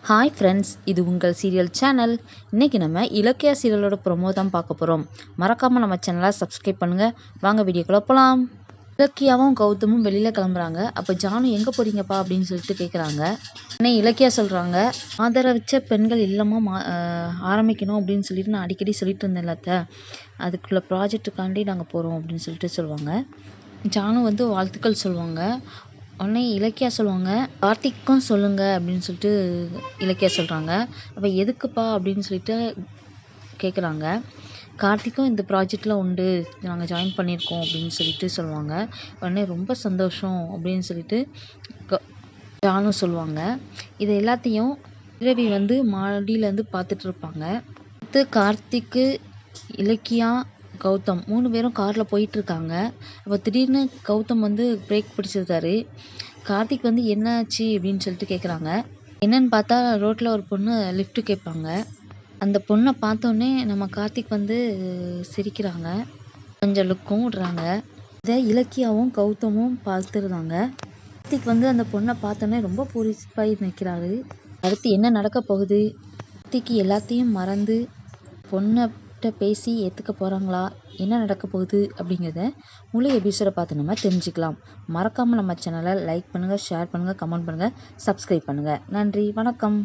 Hi friends, இது உங்கள் serial channel. இன்றைக்கி நம்ம இலக்கியா சீரியலோட ப்ரொமோ தான் பார்க்க போகிறோம். மறக்காமல் நம்ம சேனலை சப்ஸ்கிரைப் பண்ணுங்கள். வாங்க வீடியோக்குள்ளே போகலாம். இலக்கியாவும் கௌதமும் வெளியில் கிளம்புறாங்க. அப்போ ஜானு எங்கே போகிறீங்கப்பா அப்படின்னு சொல்லிட்டு கேட்குறாங்க. உடனே இலக்கியா சொல்கிறாங்க, ஆதரவற்ற பெண்கள் இல்லமாக ஆரம்பிக்கணும் அப்படின்னு சொல்லிட்டு நான் அடிக்கடி சொல்லிட்டு இருந்தேன் இல்லத்த, அதுக்குள்ள ப்ராஜெக்ட்டுக்காண்டி நாங்கள் போகிறோம் அப்படின்னு சொல்லிட்டு சொல்லுவாங்க. ஜானு வாழ்த்துக்கள் சொல்லுவாங்க. உடனே இலக்கியா சொல்லுவாங்க, கார்த்திக்கும் சொல்லுங்க அப்படின்னு சொல்லிட்டு இலக்கியா சொல்கிறாங்க. அப்போ எதுக்குப்பா அப்படின்னு சொல்லிட்டு கேட்குறாங்க. கார்த்திக்கும் இந்த ப்ராஜெக்டில் உண்டு, நாங்கள் ஜாயின் பண்ணியிருக்கோம் அப்படின்னு சொல்லிட்டு சொல்லுவாங்க. உடனே ரொம்ப சந்தோஷம் அப்படின்னு சொல்லிட்டு ஜானு சொல்லுவாங்க. இது எல்லாத்தையும் இரவி மாடியிலேருந்து பார்த்துட்ருப்பாங்க. அடுத்து கார்த்திக்கு, இலக்கியா, கௌதம் 3 பேரும் காரில் போயிட்டுருக்காங்க. அப்போ திடீர்னு கௌதம் பிரேக் பிடிச்சிருக்காரு. கார்த்திக் என்னாச்சு அப்படின்னு சொல்லிட்டு கேட்குறாங்க. என்னன்னு பார்த்தா ரோட்டில் ஒரு பொண்ணு லிஃப்ட்டு கேட்பாங்க. அந்த பொண்ணை பார்த்தோன்னே நம்ம கார்த்திக் சிரிக்கிறாங்க, கொஞ்சம் லுக்கும் விடுறாங்க. இதை இலக்கியாவும் கௌதமும் பார்த்துருந்தாங்க. கார்த்திக் அந்த பொண்ணை பார்த்தோன்னே ரொம்ப பூரிப்பாகி நிற்கிறாரு. அடுத்து என்ன நடக்க போகுது? கார்த்திக் எல்லாத்தையும் மறந்து பொண்ணிட்ட பேசி ஏற்றுக்க போகிறாங்களா, என்ன நடக்க போகுது அப்படிங்கிறத முழு எபிசோடை பார்த்து நம்ம தெரிஞ்சுக்கலாம். மறக்காமல் நம்ம சேனலை லைக் பண்ணுங்கள், ஷேர் பண்ணுங்கள், கமெண்ட் பண்ணுங்கள், சப்ஸ்கிரைப் பண்ணுங்கள். நன்றி, வணக்கம்.